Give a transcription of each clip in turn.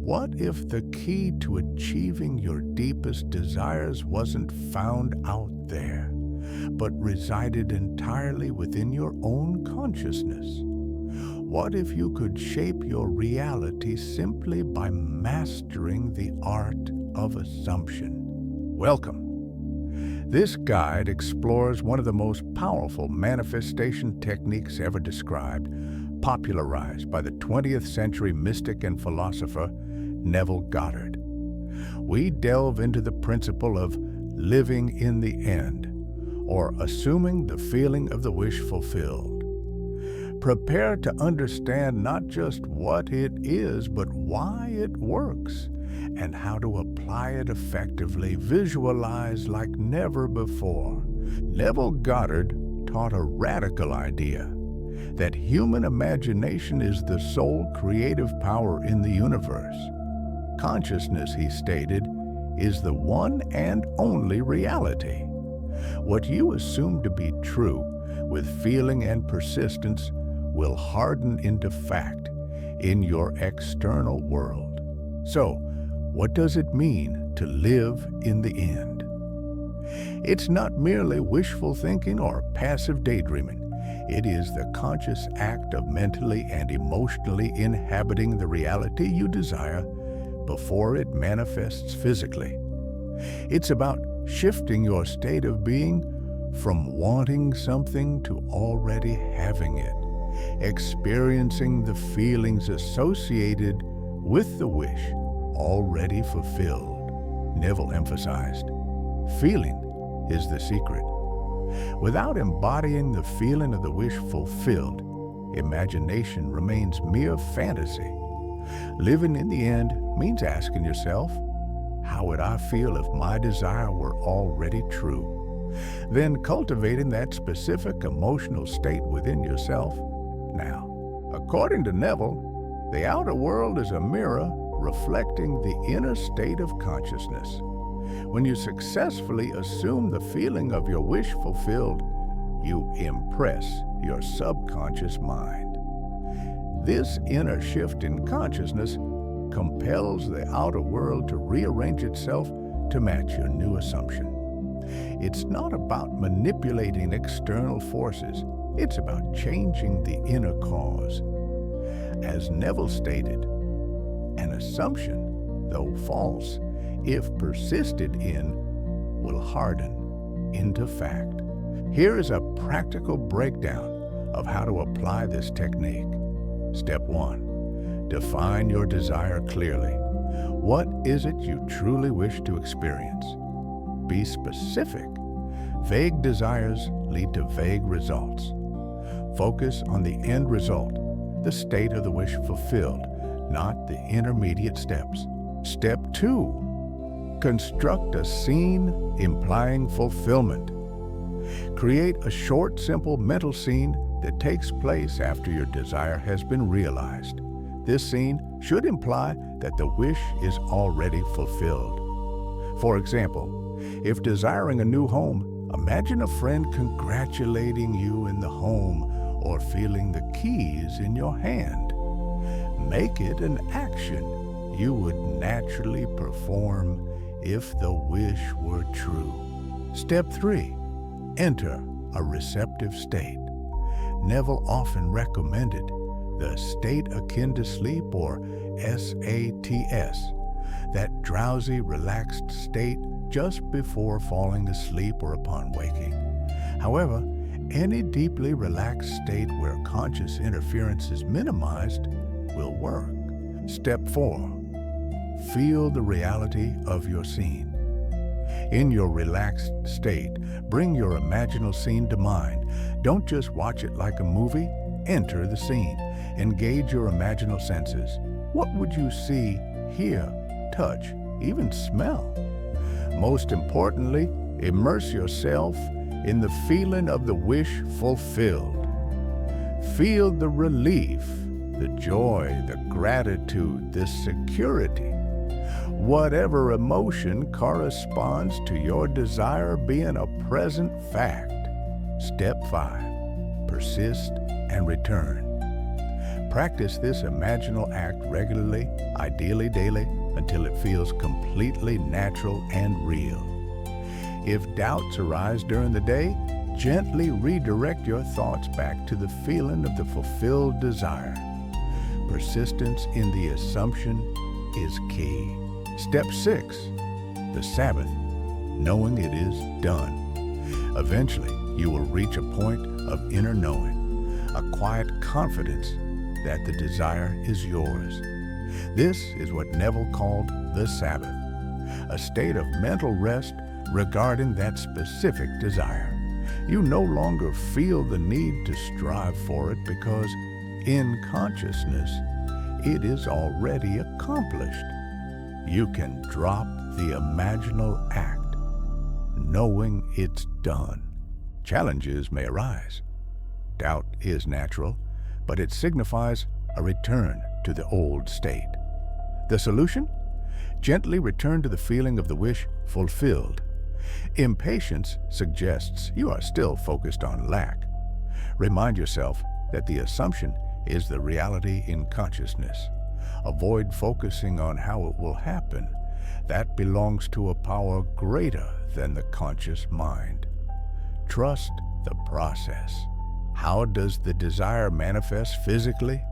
what if the key to achieving your deepest desires wasn't found out there, but resided entirely within your own consciousness? What if you could shape your reality simply by mastering the art of assumption? Welcome. This guide explores one of the most powerful manifestation techniques ever described, popularized by the 20th century mystic and philosopher Neville Goddard. We delve into the principle of living in the end, or assuming the feeling of the wish fulfilled. Prepare to understand not just what it is, but why it works, and how to apply it effectively, visualize like never before. Neville Goddard taught a radical idea that human imagination is the sole creative power in the universe. Consciousness, he stated, is the one and only reality. What you assume to be true, with feeling and persistence, will harden into fact in your external world. So, what does it mean to live in the end? It's not merely wishful thinking or passive daydreaming. It is the conscious act of mentally and emotionally inhabiting the reality you desire before it manifests physically. It's about shifting your state of being from wanting something to already having it, experiencing the feelings associated with the wish already fulfilled. Neville emphasized, feeling is the secret. Without embodying the feeling of the wish fulfilled, imagination remains mere fantasy. Living in the end means asking yourself, how would I feel if my desire were already true? Then cultivating that specific emotional state within yourself now. According to Neville, the outer world is a mirror reflecting the inner state of consciousness. When you successfully assume the feeling of your wish fulfilled, you impress your subconscious mind. This inner shift in consciousness compels the outer world to rearrange itself to match your new assumption. It's not about manipulating external forces. It's about changing the inner cause. As Neville stated, an assumption, though false, if persisted in, will harden into fact. Here is a practical breakdown of how to apply this technique. Step 1. Define your desire clearly. What is it you truly wish to experience? Be specific. Vague desires lead to vague results. Focus on the end result, the state of the wish fulfilled, not the intermediate steps. Step 2. Construct a scene implying fulfillment. Create a short, simple mental scene that takes place after your desire has been realized. This scene should imply that the wish is already fulfilled. For example, if desiring a new home, imagine a friend congratulating you in the home or feeling the keys in your hand. Make it an action you would naturally perform if the wish were true. Step 3. Enter a receptive state. Neville often recommended the state akin to sleep, or SATS, that drowsy, relaxed state just before falling asleep or upon waking. However, any deeply relaxed state where conscious interference is minimized will work. Step 4. Feel the reality of your scene. In your relaxed state, bring your imaginal scene to mind. Don't just watch it like a movie. Enter the scene. Engage your imaginal senses. What would you see, hear, touch, even smell? Most importantly, immerse yourself in the feeling of the wish fulfilled. Feel the relief, the joy, the gratitude, the security. Whatever emotion corresponds to your desire being a present fact. Step 5. Persist and return. Practice this imaginal act regularly, ideally daily, until it feels completely natural and real. If doubts arise during the day, gently redirect your thoughts back to the feeling of the fulfilled desire. Persistence in the assumption is key. Step 6, the Sabbath, knowing it is done. Eventually, you will reach a point of inner knowing, a quiet confidence that the desire is yours. This is what Neville called the Sabbath, a state of mental rest regarding that specific desire. You no longer feel the need to strive for it because in consciousness, it is already accomplished. You can drop the imaginal act, knowing it's done. Challenges may arise. Doubt is natural, but it signifies a return to the old state. The solution? Gently return to the feeling of the wish fulfilled. Impatience suggests you are still focused on lack. Remind yourself that the assumption is the reality in consciousness. Avoid focusing on how it will happen. That belongs to a power greater than the conscious mind. Trust the process. How does the desire manifest physically?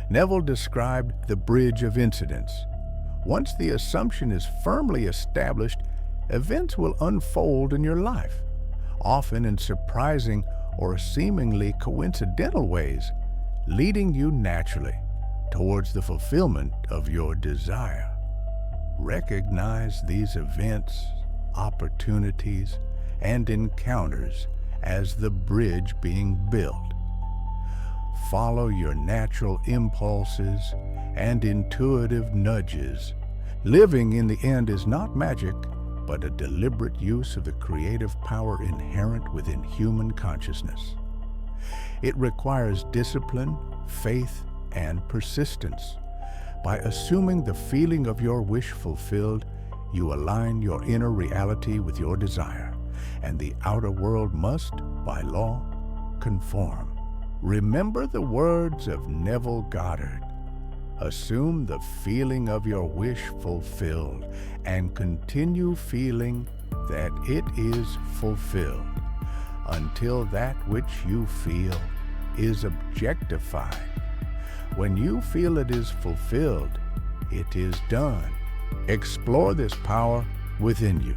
Neville described the bridge of incidents. Once the assumption is firmly established, events will unfold in your life, often in surprising or seemingly coincidental ways, leading you naturally towards the fulfillment of your desire. Recognize these events, opportunities, and encounters as the bridge being built. Follow your natural impulses and intuitive nudges. Living in the end is not magic, but a deliberate use of the creative power inherent within human consciousness. It requires discipline, faith, and persistence. By assuming the feeling of your wish fulfilled, you align your inner reality with your desire, and the outer world must, by law, conform. Remember the words of Neville Goddard. Assume the feeling of your wish fulfilled and continue feeling that it is fulfilled until that which you feel is objectified. When you feel it is fulfilled, it is done. Explore this power within you.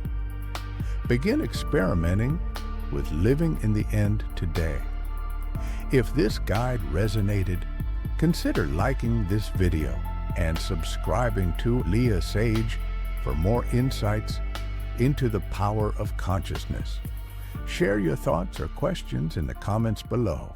Begin experimenting with living in the end today. If this guide resonated, consider liking this video and subscribing to Leah Sage for more insights into the power of consciousness. Share your thoughts or questions in the comments below.